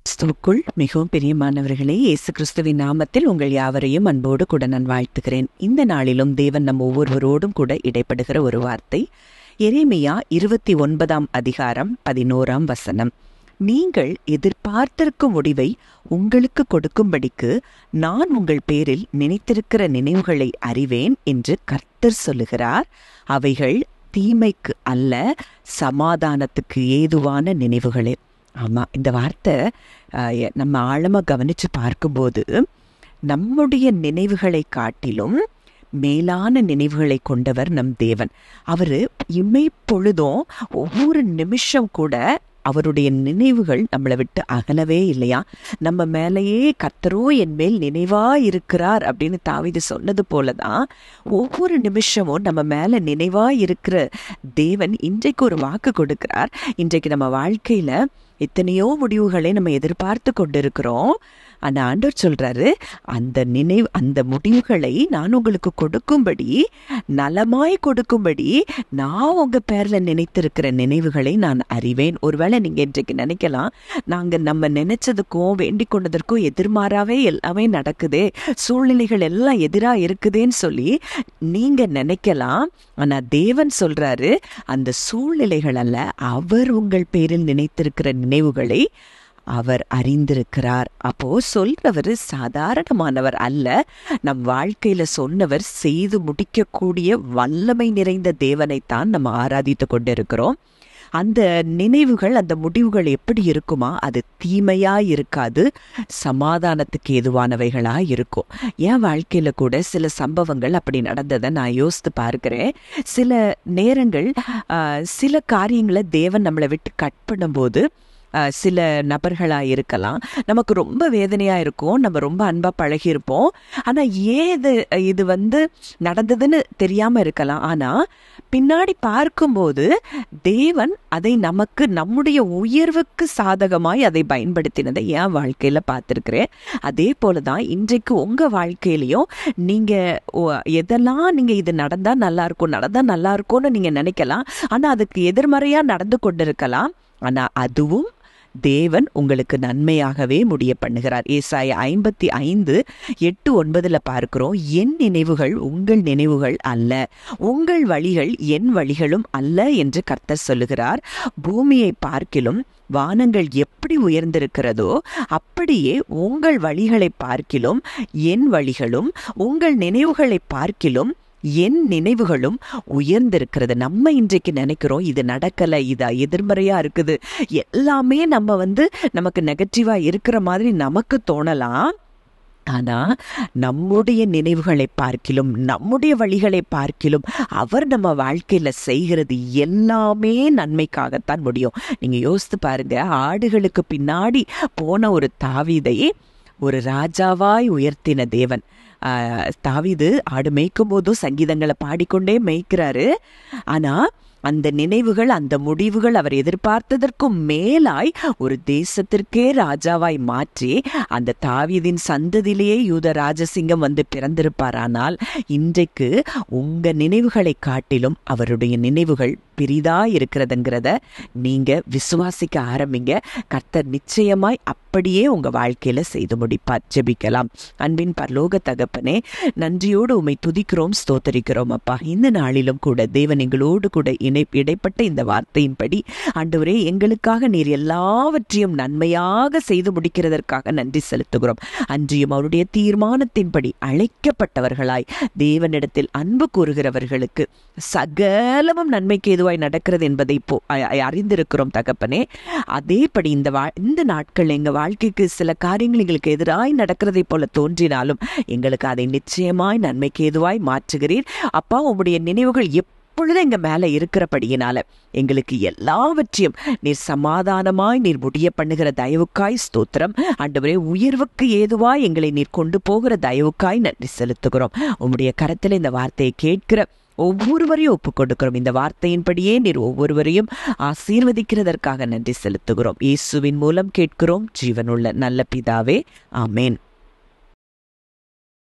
கிறிஸ்துவுக்குள் மிகவும் பிரியமானவர்களே, இயேசு கிறிஸ்துவின் நாமத்தில் உங்கள் யாவரையும் அன்போடு கூட நான் வாழ்த்துகிறேன். இந்த நாளிலும் தேவன் நம் ஒவ்வொருவரோடும் கூட இடைப்படுகிற ஒரு வார்த்தை, எரேமியா 29 அதிகாரம் 11 வசனம். நீங்கள் எதிர்பார்த்திருக்கும் முடிவை உங்களுக்கு கொடுக்கும்படிக்கு நான் உங்கள் பேரில் நினைத்திருக்கிற நினைவுகளை அறிவேன் என்று கர்த்தர் சொல்லுகிறார். அவைகள் தீமைக்கு அல்ல, சமாதானத்துக்கு ஏதுவான நினைவுகளே. ஆமாம், இந்த வார்த்தை நம்ம ஆழமாக கவனித்து பார்க்கும்போது நம்முடைய நினைவுகளை காட்டிலும் மேலான நினைவுகளை கொண்டவர் நம் தேவன். அவர் இமைப்பொழுதும் ஒவ்வொரு நிமிஷம் கூட அவருடைய நினைவுகள் நம்மளை விட்டு அகலவே இல்லையா. நம்ம மேலேயே கர்த்தரோ என் மேல் நினைவா இருக்கிறார் அப்படின்னு தாவீது சொன்னது போலதான் ஒவ்வொரு நிமிஷமும் நம்ம மேல நினைவா இருக்கிற தேவன் இன்றைக்கு ஒரு வாக்கு கொடுக்கிறார். இன்றைக்கு நம்ம வாழ்க்கையில எத்தனையோ முடிவுகளை நம்ம எதிர்பார்த்து கொண்டிருக்கிறோம். ஆனா ஆண்டவர் சொல்றாரு, அந்த முடிவுகளை நான் உங்களுக்கு கொடுக்கும்படி, நலமாய் கொடுக்கும்படி நான் உங்க பேர்ல நினைத்திருக்கிற நினைவுகளை நான் அறிவேன். ஒருவேளை நீங்க இன்றைக்கு நினைக்கலாம், நம்ம நினைச்சதுக்கும் வேண்டிக் கொண்டதற்கும் எதிர்மாறாவே எல்லாமே நடக்குதே, சூழ்நிலைகள் எல்லாம் எதிரா இருக்குதேன்னு சொல்லி நீங்க நினைக்கலாம். ஆனா தேவன் சொல்றாரு, அந்த சூழ்நிலைகள் அல்ல, அவர் உங்கள் பேரில் நினைத்திருக்கிற நினைவுகளை அவர் அறிந்திருக்கிறார். அப்போ சொல்றவர் சாதாரணமானவர் அல்ல. நம் வாழ்க்கையில சொன்னவர் செய்து முடிக்கக்கூடிய வல்லமை நிறைந்த தேவனைத்தான் நம்ம ஆராதித்து கொண்டிருக்கிறோம். அந்த நினைவுகள், அந்த முடிவுகள் எப்படி இருக்குமா? அது தீமையா இருக்காது, சமாதானத்துக்கு ஏதுவானவைகளா இருக்கும். என் வாழ்க்கையில கூட சில சம்பவங்கள் அப்படி நடந்ததை நான் யோசித்து பார்க்கிறேன். சில நேரங்கள் சில காரியங்களை தேவன் நம்மளை விட்டு கட் பண்ணும்போது, சில நபர்களாக இருக்கலாம், நமக்கு ரொம்ப வேதனையாக இருக்கும், நம்ம ரொம்ப அன்பாக பழகியிருப்போம். ஆனால் ஏன் இது நடந்ததுன்னு தெரியாமல் இருக்கலாம். ஆனால் பின்னாடி பார்க்கும்போது தேவன் அதை நமக்கு, நம்முடைய உயர்வுக்கு சாதகமாய் அதை பயன்படுத்தினதை என் வாழ்க்கையில் பார்த்துருக்கிறேன். அதே போல தான் இன்றைக்கு உங்கள் வாழ்க்கையிலையும் நீங்கள் எதெல்லாம் நீங்கள் இது நடந்தால் நல்லா இருக்கும்னு நீங்கள் நினைக்கலாம். ஆனால் அதுக்கு எதிர்மறையாக நடந்து கொண்டிருக்கலாம். ஆனால் அதுவும் தேவன் உங்களுக்கு நன்மையாகவே முடிய பண்ணுகிறார். ஏசாயா 55:8-9 பார்க்கிறோம், என் நினைவுகள் உங்கள் நினைவுகள் அல்ல, உங்கள் வழிகள் என் வழிகளும் அல்ல என்று கர்த்தர் சொல்லுகிறார். பூமியை பார்க்கிலும் வானங்கள் எப்படி உயர்ந்திருக்கிறதோ அப்படியே உங்கள் வழிகளை பார்க்கிலும் என் வழிகளும், உங்கள் நினைவுகளை பார்க்கிலும் என் நினைவுகளும் உயர்ந்திருக்கிறது. நம்ம இன்றைக்கு நினைக்கிறோம் இது நடக்கலை, இது எதிர்மறையா இருக்குது, எல்லாமே நமக்கு நெகட்டிவா இருக்கிற மாதிரி நமக்கு தோணலாம். ஆனா நம்முடைய நினைவுகளை பார்க்கிலும், நம்முடைய வழிகளை பார்க்கிலும் அவர் நம்ம வாழ்க்கையில செய்கிறது எல்லாமே நன்மைக்காகத்தான் முடியும். நீங்க யோசித்து பாருங்க, ஆடுகளுக்கு பின்னாடி போன ஒரு தாவீதை ஒரு ராஜாவாய் உயர்த்தின தேவன். தாவீது ஆடு மேய்க்கும் போதும் சங்கீதங்களை பாடிக்கொண்டே மேய்க்கிறாரு. ஆனா அந்த நினைவுகள், அந்த முடிவுகள் அவர் எதிர்பார்த்ததற்கும் மேலாய் ஒரு தேசத்திற்கே ராஜாவாய் மாற்றி அந்த தாவீதின் சந்ததியிலேயே யூத ராஜசிங்கம் பிறந்திருப்பாரானால் இன்றைக்கு உங்க நினைவுகளை காட்டிலும் அவருடைய நினைவுகள் பெரிதா இருக்கிறதுங்கிறத நீங்க விசுவாசிக்க ஆரம்பிங்க. கர்த்தர் நிச்சயமாய் அப்படியே உங்க வாழ்க்கையில செய்து முடிப்பார். ஜெபிக்கலாம். அன்பின் பரலோக தகப்பனே, நன்றியோடு உம்மை துதிக்கிறோம், ஸ்தோத்தரிக்கிறோம் அப்பா. இந்த நாளிலும் கூட தேவன் எங்களோடு கூட இடைப்பட்ட இந்த வார்த்தையின்படி ஆண்டவரே, எங்களுக்காக நீர் எல்லாவற்றையும் நன்மையாக செய்து முடிக்கிறதற்காக நன்றி செலுத்துகிறோம். அன்றியும் அவருடைய தீர்மானத்தின்படி அழைக்கப்பட்டவர்களாய் தேவனிடத்தில் அன்பு கூறுகிறவர்களுக்கு சகலமும் நன்மைக்கு ஏதுவாய் நடக்கிறது என்பதை அறிந்திருக்கிறோம் தகப்பனே. அதேபடி இந்த நாட்கள் எங்க வாழ்க்கைக்கு சில காரியங்கள் எங்களுக்கு எதிராய் நடக்கிறதை போல தோன்றினாலும் எங்களுக்கு அதை நிச்சயமாய் நன்மைக்கு ஏதுவாய் மாற்றுகிறீர் அப்பா. உம்முடைய நினைவுகள் எப்பொழுது எங்க மேல இருக்கிறபடியினால எங்களுக்கு எல்லாவற்றையும் நீர் சமாதானமாய் நீர் முடிய பண்ணுகிற தயவுக்காய் ஸ்தோத்திரம். ஆண்டவரே, உயர்வுக்கு ஏதுவாய் எங்களை நீர் கொண்டு போகிற தயவுக்காய் நன்றி செலுத்துகிறோம். உம்முடைய கரத்தில் இந்த வார்த்தையை கேட்கிற ஒவ்வொருவரையும் ஒப்புக் கொடுக்கிறோம். இந்த வார்த்தையின்படியே நீர் ஒவ்வொருவரையும் ஆசீர்வதிக்கிறதற்காக நன்றி செலுத்துகிறோம். இயேசுவின் மூலம் கேட்கிறோம், ஜீவனுள்ள நல்ல பிதாவே, ஆமேன்.